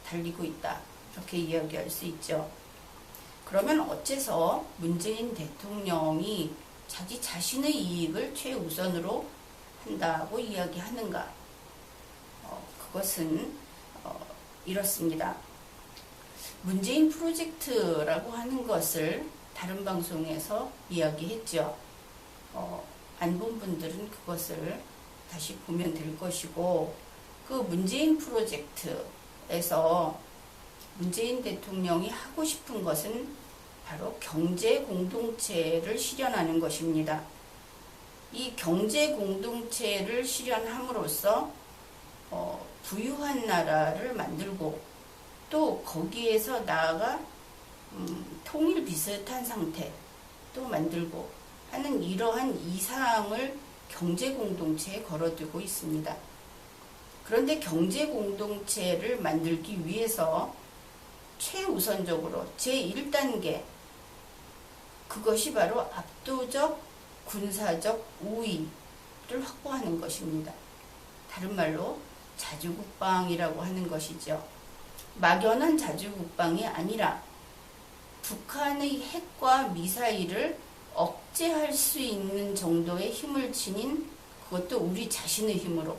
Speaker 1: 달리고 있다, 이렇게 이야기할 수 있죠. 그러면 어째서 문재인 대통령이 자기 자신의 이익을 최우선으로 한다고 이야기하는가? 그것은 이렇습니다. 문재인 프로젝트라고 하는 것을 다른 방송에서 이야기했죠. 안 본 분들은 그것을 다시 보면 될 것이고, 그 문재인 프로젝트에서 문재인 대통령이 하고 싶은 것은 바로 경제 공동체를 실현하는 것입니다. 이 경제 공동체를 실현함으로써 부유한 나라를 만들고, 또 거기에서 나아가 통일 비슷한 상태도 만들고 하는 이러한 이상을 경제 공동체에 걸어두고 있습니다. 그런데 경제 공동체를 만들기 위해서 최우선적으로 제1단계, 그것이 바로 압도적 군사적 우위를 확보하는 것입니다. 다른 말로 자주국방이라고 하는 것이죠. 막연한 자주국방이 아니라 북한의 핵과 미사일을 억제할 수 있는 정도의 힘을 지닌, 그것도 우리 자신의 힘으로,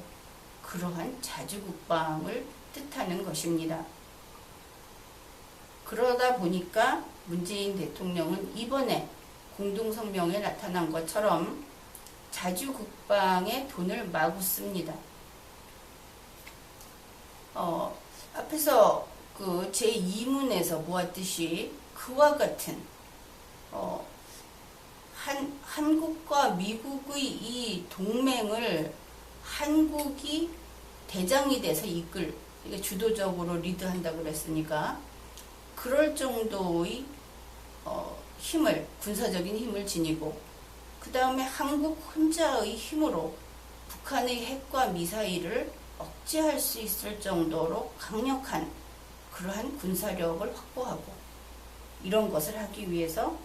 Speaker 1: 그러한 자주국방을 뜻하는 것입니다. 그러다 보니까 문재인 대통령은 이번에 공동성명에 나타난 것처럼 자주국방에 돈을 마구 씁니다. 앞에서 그 제2문에서 보았듯이 그와 같은 한국과 미국의 이 동맹을 한국이 대장이 돼서 이게 주도적으로 리드한다고 그랬으니까, 그럴 정도의 힘을, 군사적인 힘을 지니고, 그 다음에 한국 혼자의 힘으로 북한의 핵과 미사일을 억제할 수 있을 정도로 강력한 그러한 군사력을 확보하고, 이런 것을 하기 위해서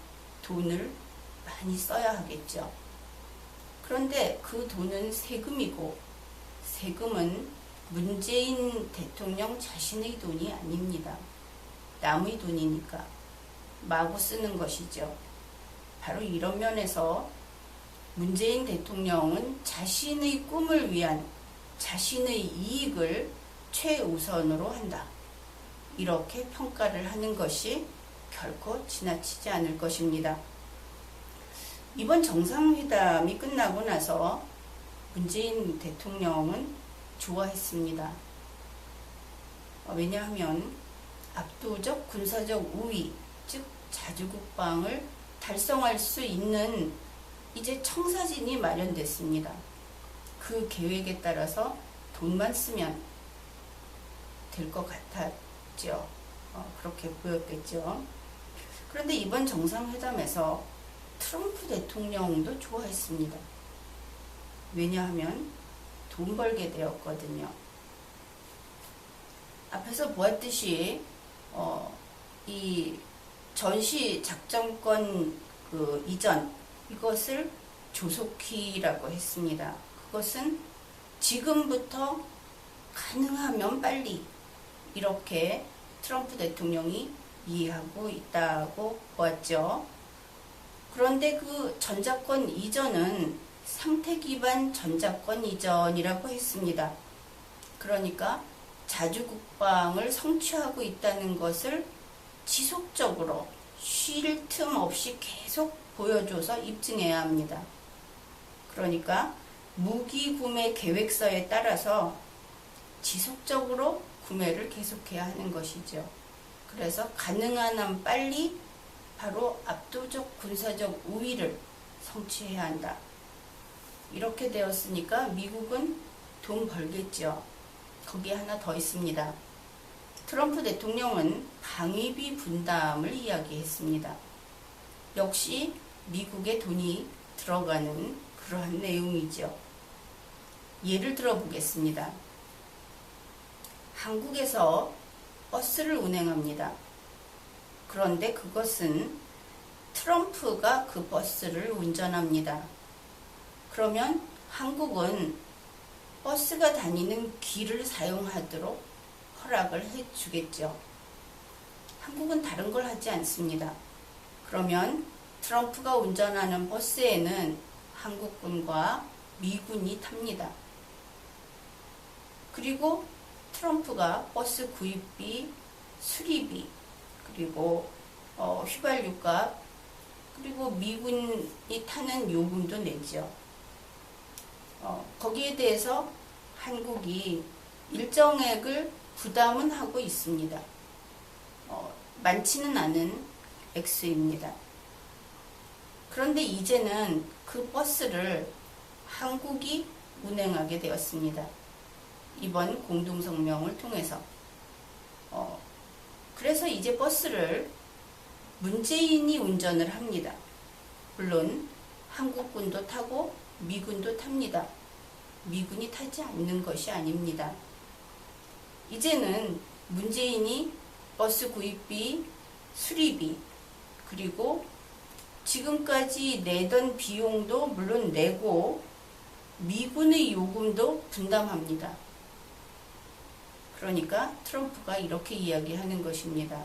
Speaker 1: 돈을 많이 써야 하겠죠. 그런데 그 돈은 세금이고, 세금은 문재인 대통령 자신의 돈이 아닙니다. 남의 돈이니까 마구 쓰는 것이죠. 바로 이런 면에서 문재인 대통령은 자신의 꿈을 위한 자신의 이익을 최우선으로 한다, 이렇게 평가를 하는 것이 결코 지나치지 않을 것입니다. 이번 정상회담이 끝나고 나서 문재인 대통령은 좋아했습니다. 왜냐하면 압도적 군사적 우위, 즉 자주국방을 달성할 수 있는 이제 청사진이 마련됐습니다. 그 계획에 따라서 돈만 쓰면 될 것 같았죠. 그렇게 보였겠죠. 그런데 이번 정상회담에서 트럼프 대통령도 좋아했습니다. 왜냐하면 돈 벌게 되었거든요. 앞에서 보았듯이 이 전시 작전권 그 이전, 이것을 조속히라고 했습니다. 그것은 지금부터 가능하면 빨리, 이렇게 트럼프 대통령이 이해하고 있다고 보았죠. 그런데 그 전자권 이전은 상태 기반 전자권 이전이라고 했습니다. 그러니까 자주국방을 성취하고 있다는 것을 지속적으로 쉴 틈 없이 계속 보여줘서 입증해야 합니다. 그러니까 무기 구매 계획서에 따라서 지속적으로 구매를 계속해야 하는 것이죠. 그래서 가능한 한 빨리 바로 압도적 군사적 우위를 성취해야 한다. 이렇게 되었으니까 미국은 돈 벌겠죠. 거기에 하나 더 있습니다. 트럼프 대통령은 방위비 분담을 이야기했습니다. 역시 미국의 돈이 들어가는 그러한 내용이죠. 예를 들어 보겠습니다. 한국에서 버스를 운행합니다. 그런데 그것은 트럼프가 그 버스를 운전합니다. 그러면 한국은 버스가 다니는 길을 사용하도록 허락을 해주겠죠. 한국은 다른 걸 하지 않습니다. 그러면 트럼프가 운전하는 버스에는 한국군과 미군이 탑니다. 그리고 트럼프가 버스 구입비, 수리비, 그리고 휘발유값, 그리고 미군이 타는 요금도 내죠. 거기에 대해서 한국이 일정액을 부담은 하고 있습니다. 많지는 않은 액수입니다. 그런데 이제는 그 버스를 한국이 운행하게 되었습니다. 이번 공동성명을 통해서. 그래서 이제 버스를 문재인이 운전을 합니다. 물론 한국군도 타고 미군도 탑니다. 미군이 타지 않는 것이 아닙니다. 이제는 문재인이 버스 구입비, 수리비, 그리고 지금까지 내던 비용도 물론 내고 미군의 요금도 분담합니다. 그러니까 트럼프가 이렇게 이야기하는 것입니다.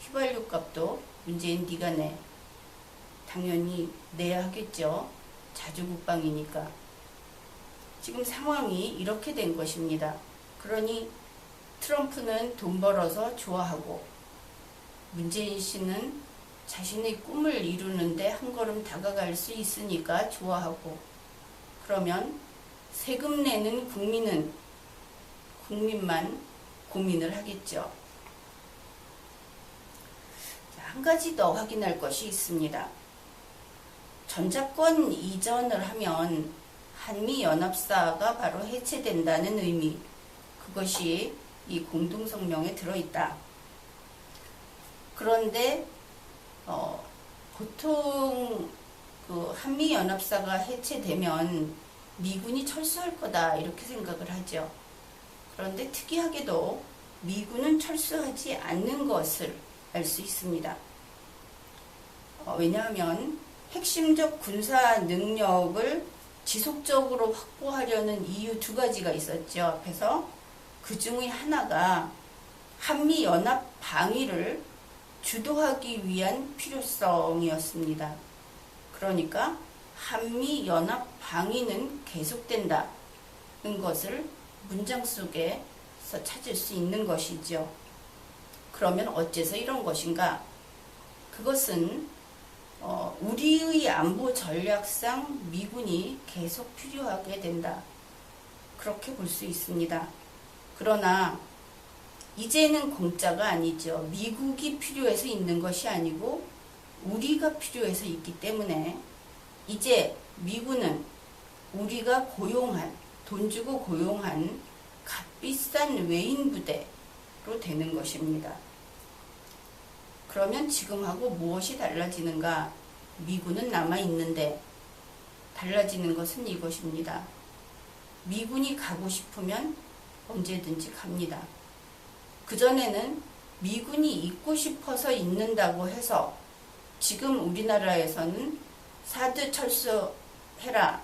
Speaker 1: 휘발유 값도 문재인 네가 내. 당연히 내야 하겠죠. 자주국방이니까. 지금 상황이 이렇게 된 것입니다. 그러니 트럼프는 돈 벌어서 좋아하고 문재인 씨는 자신의 꿈을 이루는데 한 걸음 다가갈 수 있으니까 좋아하고, 그러면 세금 내는 국민만 고민을 하겠죠. 한 가지 더 확인할 것이 있습니다. 전작권 이전을 하면 한미연합사가 바로 해체된다는 의미, 그것이 이 공동성명에 들어있다. 그런데 보통 그 한미연합사가 해체되면 미군이 철수할 거다 이렇게 생각을 하죠. 그런데 특이하게도 미군은 철수하지 않는 것을 알 수 있습니다. 왜냐하면 핵심적 군사 능력을 지속적으로 확보하려는 이유 두 가지가 있었죠. 앞에서 그 중의 하나가 한미연합 방위를 주도하기 위한 필요성이었습니다. 그러니까 한미연합 방위는 계속된다는 것을 문장 속에서 찾을 수 있는 것이죠. 그러면 어째서 이런 것인가? 그것은 우리의 안보 전략상 미군이 계속 필요하게 된다. 그렇게 볼 수 있습니다. 그러나 이제는 공짜가 아니죠. 미국이 필요해서 있는 것이 아니고 우리가 필요해서 있기 때문에 이제 미군은 우리가 고용한, 돈 주고 고용한 값비싼 외인 부대로 되는 것입니다. 그러면 지금하고 무엇이 달라지는가? 미군은 남아있는데 달라지는 것은 이것입니다. 미군이 가고 싶으면 언제든지 갑니다. 그전에는 미군이 있고 싶어서 있는다고 해서 지금 우리나라에서는 사드 철수해라,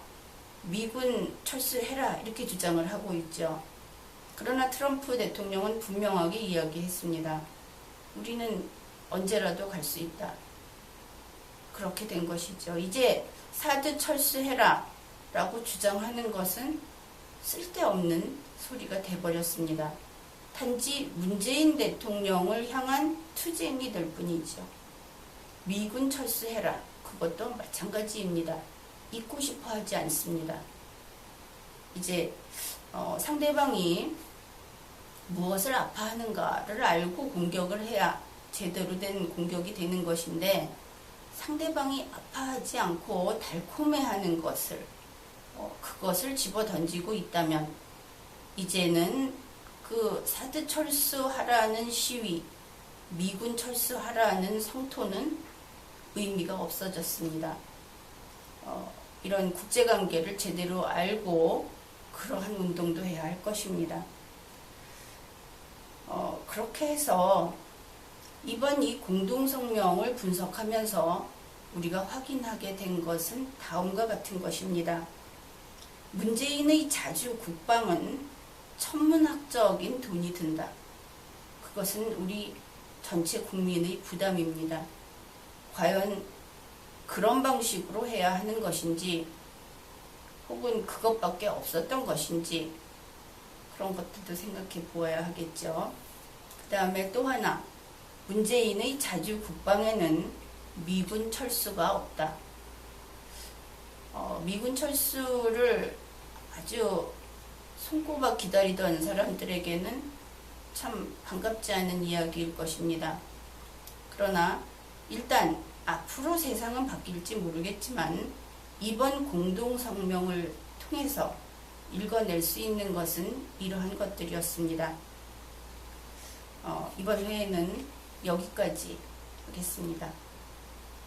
Speaker 1: 미군 철수해라 이렇게 주장을 하고 있죠. 그러나 트럼프 대통령은 분명하게 이야기했습니다. 우리는 언제라도 갈 수 있다. 그렇게 된 것이죠. 이제 사드 철수해라 라고 주장하는 것은 쓸데없는 소리가 돼버렸습니다. 단지 문재인 대통령을 향한 투쟁이 될 뿐이죠. 미군 철수해라. 그것도 마찬가지입니다. 잊고 싶어 하지 않습니다. 이제 상대방이 무엇을 아파하는가를 알고 공격을 해야 제대로 된 공격이 되는 것인데, 상대방이 아파하지 않고 달콤해하는 것을 그것을 집어 던지고 있다면 이제는 그 사드 철수하라는 시위, 미군 철수하라는 성토는 의미가 없어졌습니다. 이런 국제관계를 제대로 알고 그러한 운동도 해야 할 것입니다. 그렇게 해서 이번 이 공동성명을 분석하면서 우리가 확인하게 된 것은 다음과 같은 것입니다. 문재인의 자주 국방은 천문학적인 돈이 든다. 그것은 우리 전체 국민의 부담입니다. 과연 그런 방식으로 해야 하는 것인지, 혹은 그것밖에 없었던 것인지, 그런 것들도 생각해 보아야 하겠죠. 그 다음에 또 하나, 문재인의 자주 국방에는 미군 철수가 없다. 미군 철수를 아주 손꼽아 기다리던 사람들에게는 참 반갑지 않은 이야기일 것입니다. 그러나 일단 앞으로 세상은 바뀔지 모르겠지만 이번 공동성명을 통해서 읽어낼 수 있는 것은 이러한 것들이었습니다. 이번 회에는 여기까지 하겠습니다.